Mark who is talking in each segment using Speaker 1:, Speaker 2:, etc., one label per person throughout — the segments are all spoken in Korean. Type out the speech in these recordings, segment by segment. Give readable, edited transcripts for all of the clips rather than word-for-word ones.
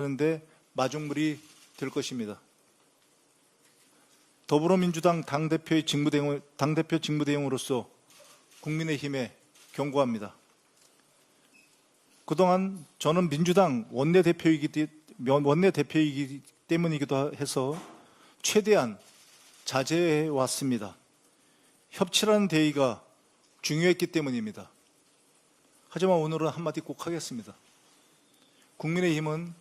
Speaker 1: 하는데 마중물이 될 것입니다. 더불어민주당 당대표 직무대행으로서 국민의힘에 경고합니다. 그동안 저는 민주당 원내대표이기 때문이기도 해서 최대한 자제해 왔습니다. 협치라는 대의가 중요했기 때문입니다. 하지만 오늘은 한마디 꼭 하겠습니다. 국민의힘은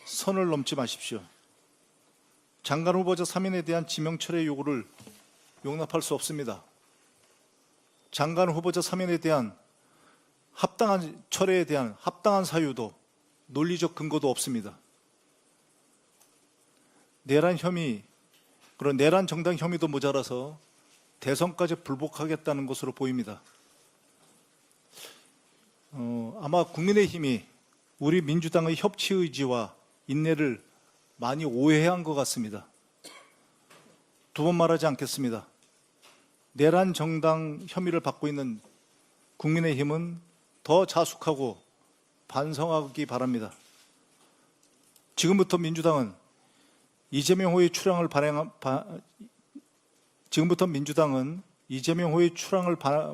Speaker 1: 선을 넘지 마십시오. 장관 후보자 3인에 대한 지명 철회 요구를 용납할 수 없습니다. 장관 후보자 3인에 대한 합당한 철회에 대한 합당한 사유도 논리적 근거도 없습니다. 내란 혐의, 그런 내란 정당 혐의도 모자라서 대선까지 불복하겠다는 것으로 보입니다. 아마 국민의힘이 우리 민주당의 협치 의지와 인내를 많이 오해한 것 같습니다. 두 번 말하지 않겠습니다. 내란 정당 혐의를 받고 있는 국민의힘은 더 자숙하고 반성하기 바랍니다. 지금부터 민주당은 이재명 후의 출항을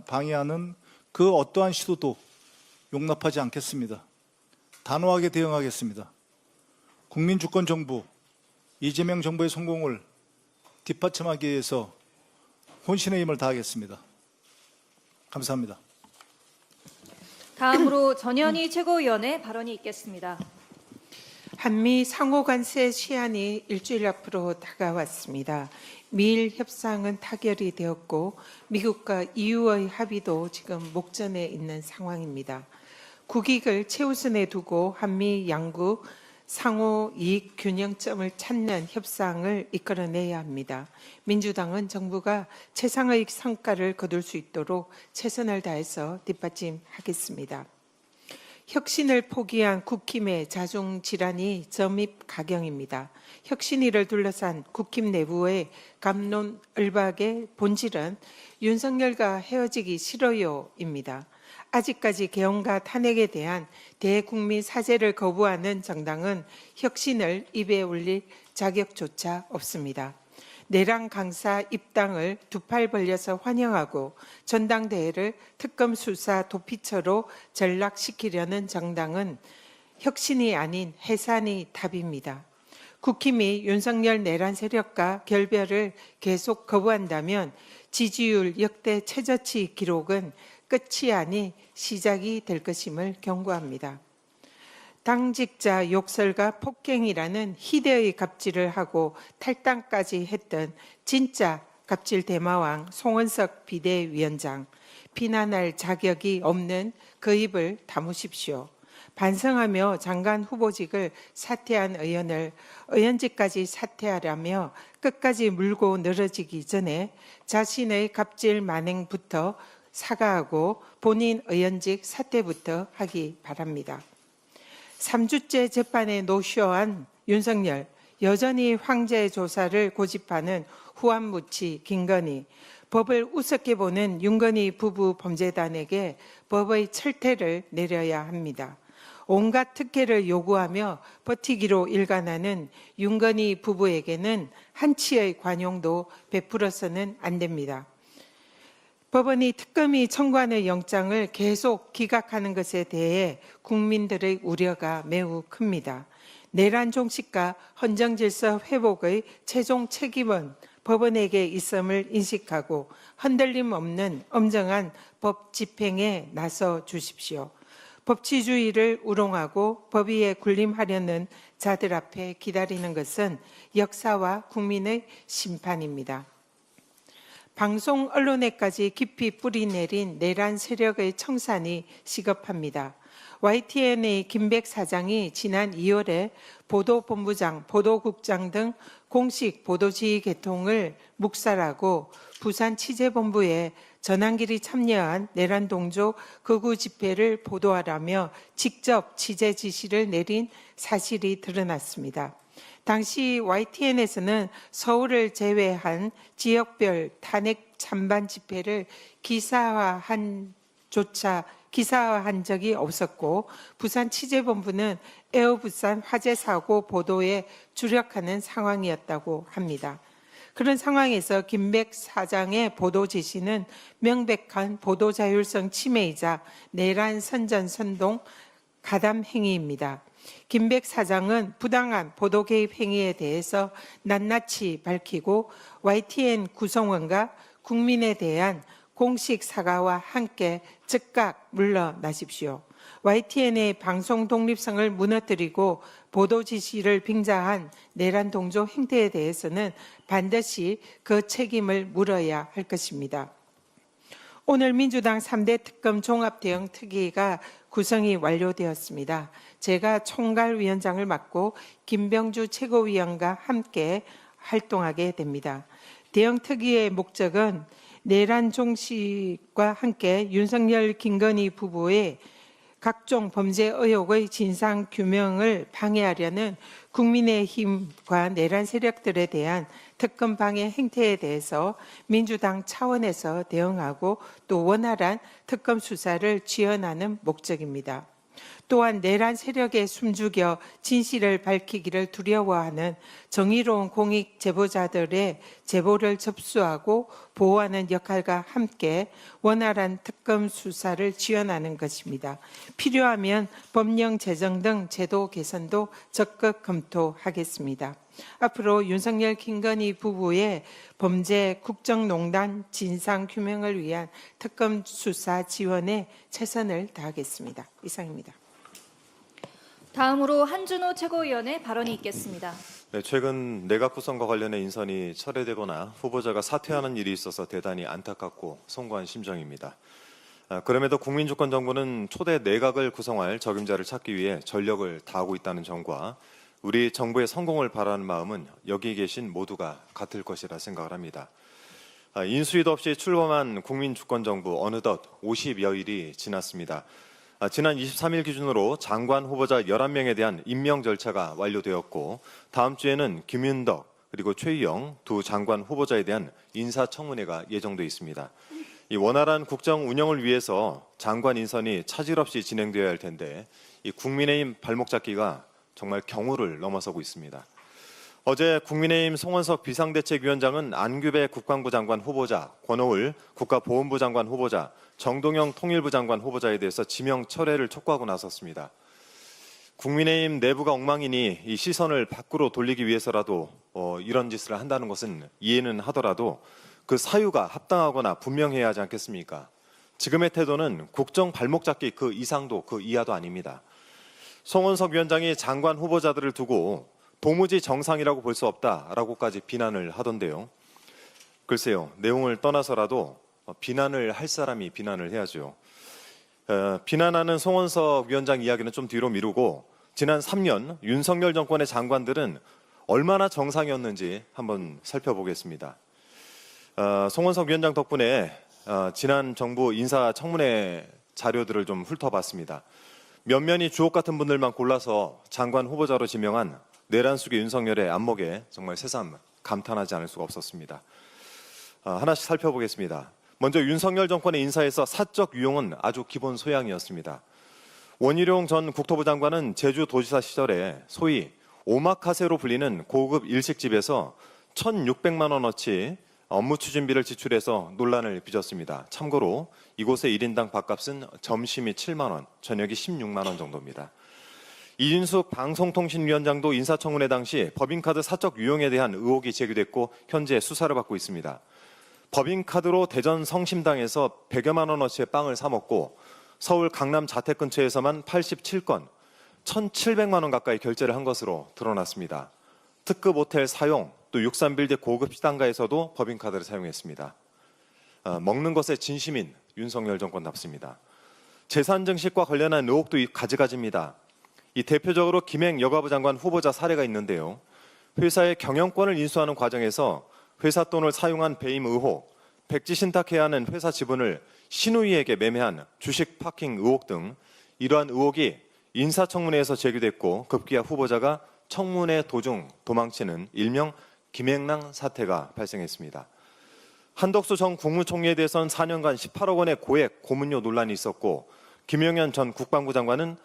Speaker 1: 방해하는 그 어떠한 시도도 용납하지 않겠습니다. 단호하게 대응하겠습니다. 국민주권정부, 이재명 정부의 성공을 뒷받침하기 위해서 혼신의 힘을 다하겠습니다. 감사합니다.
Speaker 2: 다음으로 전현희 최고위원의 발언이 있겠습니다.
Speaker 3: 한미 상호관세 시한이 일주일 앞으로 다가왔습니다. 미일 협상은 타결이 되었고 미국과 EU의 합의도 지금 목전에 있는 상황입니다. 국익을 최우선에 두고 한미 양국 상호 이익 균형점을 찾는 협상을 이끌어내야 합니다. 민주당은 정부가 최상의 성과를 거둘 수 있도록 최선을 다해서 뒷받침하겠습니다. 혁신을 포기한 국힘의 자중질환이 점입가경입니다. 혁신위를 둘러싼 국힘 내부의 갑론을박의 본질은 윤석열과 헤어지기 싫어요입니다. 아직까지 개헌과 탄핵에 대한 대국민 사죄를 거부하는 정당은 혁신을 입에 올릴 자격조차 없습니다. 내란 강사 입당을 두 팔 벌려서 환영하고 전당대회를 특검 수사 도피처로 전락시키려는 정당은 혁신이 아닌 해산이 답입니다. 국힘이 윤석열 내란 세력과 결별을 계속 거부한다면 지지율 역대 최저치 기록은 끝이 아닌 시작이 될 것임을 경고합니다. 당직자 욕설과 폭행이라는 희대의 갑질을 하고 탈당까지 했던 진짜 갑질 대마왕 송원석 비대위원장, 비난할 자격이 없는 그 입을 다무십시오. 반성하며 장관 후보직을 사퇴한 의원을 의원직까지 사퇴하라며 끝까지 물고 늘어지기 전에 자신의 갑질 만행부터 사과하고 본인 의원직 사퇴부터 하기 바랍니다. 3주째 재판에 노쇼한 윤석열, 여전히 황제 조사를 고집하는 후안무치 김건희, 법을 우습게 보는 윤건희 부부 범죄단에게 법의 철퇴를 내려야 합니다. 온갖 특혜를 요구하며 버티기로 일관하는 윤건희 부부에게는 한치의 관용도 베풀어서는 안 됩니다. 법원이 특검이 청구하는 영장을 계속 기각하는 것에 대해 국민들의 우려가 매우 큽니다. 내란 종식과 헌정질서 회복의 최종 책임은 법원에게 있음을 인식하고 흔들림 없는 엄정한 법 집행에 나서 주십시오. 법치주의를 우롱하고 법위에 군림하려는 자들 앞에 기다리는 것은 역사와 국민의 심판입니다. 방송 언론에까지 깊이 뿌리내린 내란 세력의 청산이 시급합니다. YTN의 김백 사장이 지난 2월에 보도본부장, 보도국장 등 공식 보도지휘 계통을 묵살하고 부산 취재본부에 전한길이 참여한 내란 동조 극우 집회를 보도하라며 직접 취재 지시를 내린 사실이 드러났습니다. 당시 YTN에서는 서울을 제외한 지역별 탄핵 찬반 집회를 기사화한 적이 없었고 부산 취재본부는 에어부산 화재 사고 보도에 주력하는 상황이었다고 합니다. 그런 상황에서 김백 사장의 보도 지시는 명백한 보도 자율성 침해이자 내란 선전선동 가담 행위입니다. 김백 사장은 부당한 보도 개입 행위에 대해서 낱낱이 밝히고 YTN 구성원과 국민에 대한 공식 사과와 함께 즉각 물러나십시오. YTN의 방송 독립성을 무너뜨리고 보도 지시를 빙자한 내란 동조 행태에 대해서는 반드시 그 책임을 물어야 할 것입니다. 오늘 민주당 3대 특검 종합대응 특위가 구성이 완료되었습니다. 제가 총괄위원장을 맡고 김병주 최고위원과 함께 활동하게 됩니다. 대응 특위의 목적은 내란 종식과 함께 윤석열, 김건희 부부의 각종 범죄 의혹의 진상 규명을 방해하려는 국민의힘과 내란 세력들에 대한 특검 방해 행태에 대해서 민주당 차원에서 대응하고 또 원활한 특검 수사를 지원하는 목적입니다. 또한 내란 세력에 숨죽여 진실을 밝히기를 두려워하는 정의로운 공익 제보자들의 제보를 접수하고 보호하는 역할과 함께 원활한 특검 수사를 지원하는 것입니다. 필요하면 법령 제정 등 제도 개선도 적극 검토하겠습니다. 앞으로 윤석열, 김건희 부부의 범죄 국정농단 진상 규명을 위한 특검 수사 지원에 최선을 다하겠습니다. 이상입니다.
Speaker 2: 다음으로 한준호 최고위원의 발언이 있겠습니다.
Speaker 4: 네, 최근 내각 구성과 관련해 인선이 철회되거나 후보자가 사퇴하는 일이 있어서 대단히 안타깝고 송구한 심정입니다. 그럼에도 국민주권정부는 초대 내각을 구성할 적임자를 찾기 위해 전력을 다하고 있다는 점과 우리 정부의 성공을 바라는 마음은 여기 계신 모두가 같을 것이라 생각을 합니다. 인수위도 없이 출범한 국민주권정부 어느덧 50여일이 지났습니다. 지난 23일 기준으로 장관 후보자 11명에 대한 임명 절차가 완료되었고 다음 주에는 김윤덕 그리고 최희영 두 장관 후보자에 대한 인사청문회가 예정돼 있습니다. 이 원활한 국정 운영을 위해서 장관 인선이 차질 없이 진행되어야 할 텐데 이 국민의힘 발목 잡기가 정말 경우를 넘어서고 있습니다. 어제 국민의힘 송원석 비상대책위원장은 안규배 국방부 장관 후보자, 권오을 국가보훈부 장관 후보자, 정동영 통일부 장관 후보자에 대해서 지명 철회를 촉구하고 나섰습니다. 국민의힘 내부가 엉망이니 이 시선을 밖으로 돌리기 위해서라도 이런 짓을 한다는 것은 이해는 하더라도 그 사유가 합당하거나 분명해야 하지 않겠습니까? 지금의 태도는 국정 발목 잡기 그 이상도 그 이하도 아닙니다. 송원석 위원장이 장관 후보자들을 두고 도무지 정상이라고 볼 수 없다라고까지 비난을 하던데요. 글쎄요, 내용을 떠나서라도 비난을 할 사람이 비난을 해야죠. 비난하는 송원석 위원장 이야기는 좀 뒤로 미루고 지난 3년 윤석열 정권의 장관들은 얼마나 정상이었는지 한번 살펴보겠습니다. 송원석 위원장 덕분에 지난 정부 인사청문회 자료들을 좀 훑어봤습니다. 면면이 주옥 같은 분들만 골라서 장관 후보자로 지명한 내란 속의 윤석열의 안목에 정말 새삼 감탄하지 않을 수가 없었습니다. 하나씩 살펴보겠습니다. 먼저 윤석열 정권의 인사에서 사적 유용은 아주 기본 소양이었습니다. 원희룡 전 국토부 장관은 제주도지사 시절에 소위 오마카세로 불리는 고급 일식집에서 1,600만 원어치 업무 추진비를 지출해서 논란을 빚었습니다. 참고로 이곳의 1인당 밥값은 점심이 7만 원, 저녁이 16만 원 정도입니다. 이진숙 방송통신위원장도 인사청문회 당시 법인카드 사적 유용에 대한 의혹이 제기됐고 현재 수사를 받고 있습니다. 법인카드로 대전 성심당에서 100여만 원어치의 빵을 사 먹고 서울 강남 자택 근처에서만 87건, 1,700만 원 가까이 결제를 한 것으로 드러났습니다. 특급 호텔 사용, 또 63빌드 고급 시당가에서도 법인카드를 사용했습니다. 먹는 것에 진심인 윤석열 정권답습니다. 재산 증식과 관련한 의혹도 가지가지입니다. 이 대표적으로 김행 여가부 장관 후보자 사례가 있는데요. 회사의 경영권을 인수하는 과정에서 회사 돈을 사용한 배임 의혹, 백지 신탁해야 하는 회사 지분을 신우이에게 매매한 주식 파킹 의혹 등 이러한 의혹이 인사청문회에서 제기됐고 급기야 후보자가 청문회 도중 도망치는 일명 김행랑 사태가 발생했습니다. 한덕수 전 국무총리에 대해서는 4년간 18억 원의 고액 고문료 논란이 있었고 김영현 전 국방부 장관은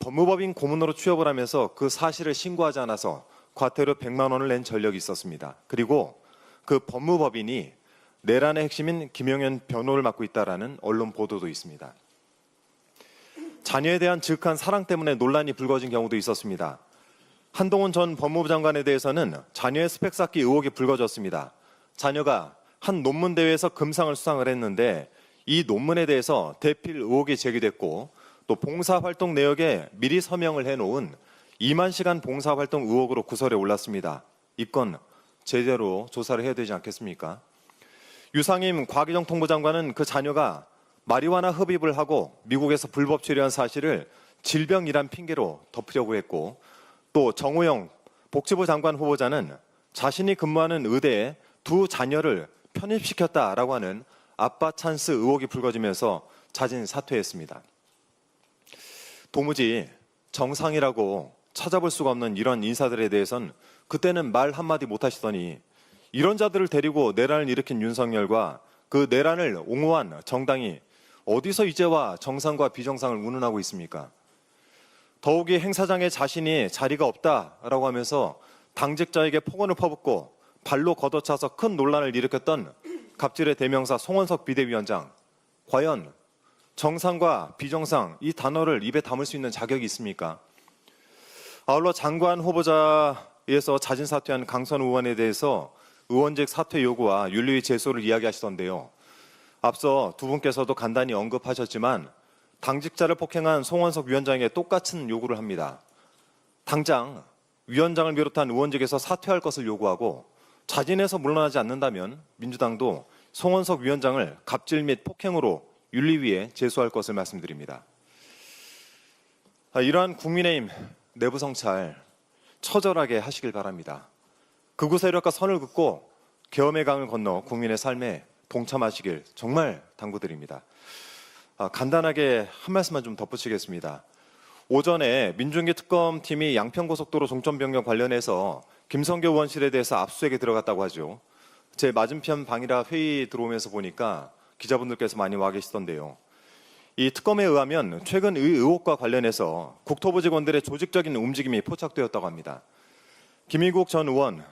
Speaker 4: 법무법인 고문으로 취업을 하면서 그 사실을 신고하지 않아서 과태료 100만 원을 낸 전력이 있었습니다. 그리고 그 법무법인이 내란의 핵심인 김용현 변호를 맡고 있다라는 언론 보도도 있습니다. 자녀에 대한 즉한 사랑 때문에 논란이 불거진 경우도 있었습니다. 한동훈 전 법무부 장관에 대해서는 자녀의 스펙 쌓기 의혹이 불거졌습니다. 자녀가 한 논문 대회에서 금상을 수상을 했는데 이 논문에 대해서 대필 의혹이 제기됐고 또 봉사활동 내역에 미리 서명을 해놓은 2만 시간 봉사활동 의혹으로 구설에 올랐습니다. 이 건 제대로 조사를 해야 되지 않겠습니까? 유상임 과기정 통보장관은 그 자녀가 마리화나 흡입을 하고 미국에서 불법 체류한 사실을 질병이란 핑계로 덮으려고 했고 또 정호영 복지부 장관 후보자는 자신이 근무하는 의대에 두 자녀를 편입시켰다라고 하는 아빠 찬스 의혹이 불거지면서 자진 사퇴했습니다. 도무지 정상이라고 찾아볼 수가 없는 이런 인사들에 대해선 그때는 말 한마디 못하시더니 이런 자들을 데리고 내란을 일으킨 윤석열과 그 내란을 옹호한 정당이 어디서 이제와 정상과 비정상을 운운하고 있습니까? 더욱이 행사장에 자신이 자리가 없다라고 하면서 당직자에게 폭언을 퍼붓고 발로 걷어차서 큰 논란을 일으켰던 갑질의 대명사 송원석 비대위원장, 과연 정상과 비정상 이 단어를 입에 담을 수 있는 자격이 있습니까? 아울러 장관 후보자에서 자진 사퇴한 강선 의원에 대해서 의원직 사퇴 요구와 윤리위 제소를 이야기하시던데요. 앞서 두 분께서도 간단히 언급하셨지만 당직자를 폭행한 송원석 위원장에게 똑같은 요구를 합니다. 당장 위원장을 비롯한 의원직에서 사퇴할 것을 요구하고 자진해서 물러나지 않는다면 민주당도 송원석 위원장을 갑질 및 폭행으로 윤리위에 제소할 것을 말씀드립니다. 이러한 국민의힘 내부 성찰 처절하게 하시길 바랍니다. 극우 세력과 선을 긋고 계엄의 강을 건너 국민의 삶에 동참하시길 정말 당부드립니다. 간단하게 한 말씀만 좀 덧붙이겠습니다. 오전에 민중기 특검팀이 양평고속도로 종점변경 관련해서 김성교 의원실에 대해서 압수수색에 들어갔다고 하죠. 제 맞은편 방이라 회의 들어오면서 보니까 기자분들께서 많이 와 계시던데요. 이 특검에 의하면 최근 의 의혹과 관련해서 국토부 직원들의 조직적인 움직임이 포착되었다고 합니다. 김의국 전 의원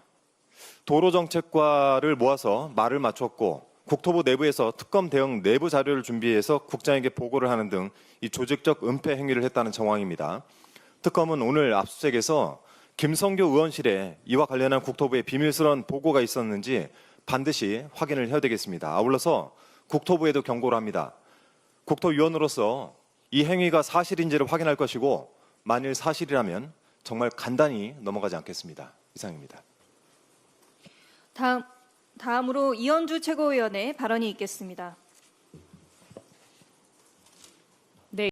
Speaker 4: 도로정책과를 모아서 말을 맞췄고 국토부 내부에서 특검 대응 내부 자료를 준비해서 국장에게 보고를 하는 등 이 조직적 은폐 행위를 했다는 정황입니다. 특검은 오늘 압수수색에서 김성교 의원실에 이와 관련한 국토부의 비밀스러운 보고가 있었는지 반드시 확인을 해야 되겠습니다. 아울러서 국토부에도 경고를 합니다. 국토위원으로서 이 행위가 사실인지를 확인할 것이고 만일 사실이라면 정말 간단히 넘어가지 않겠습니다. 이상입니다.
Speaker 2: 다음으로 이현주 최고위원의 발언이 있겠습니다.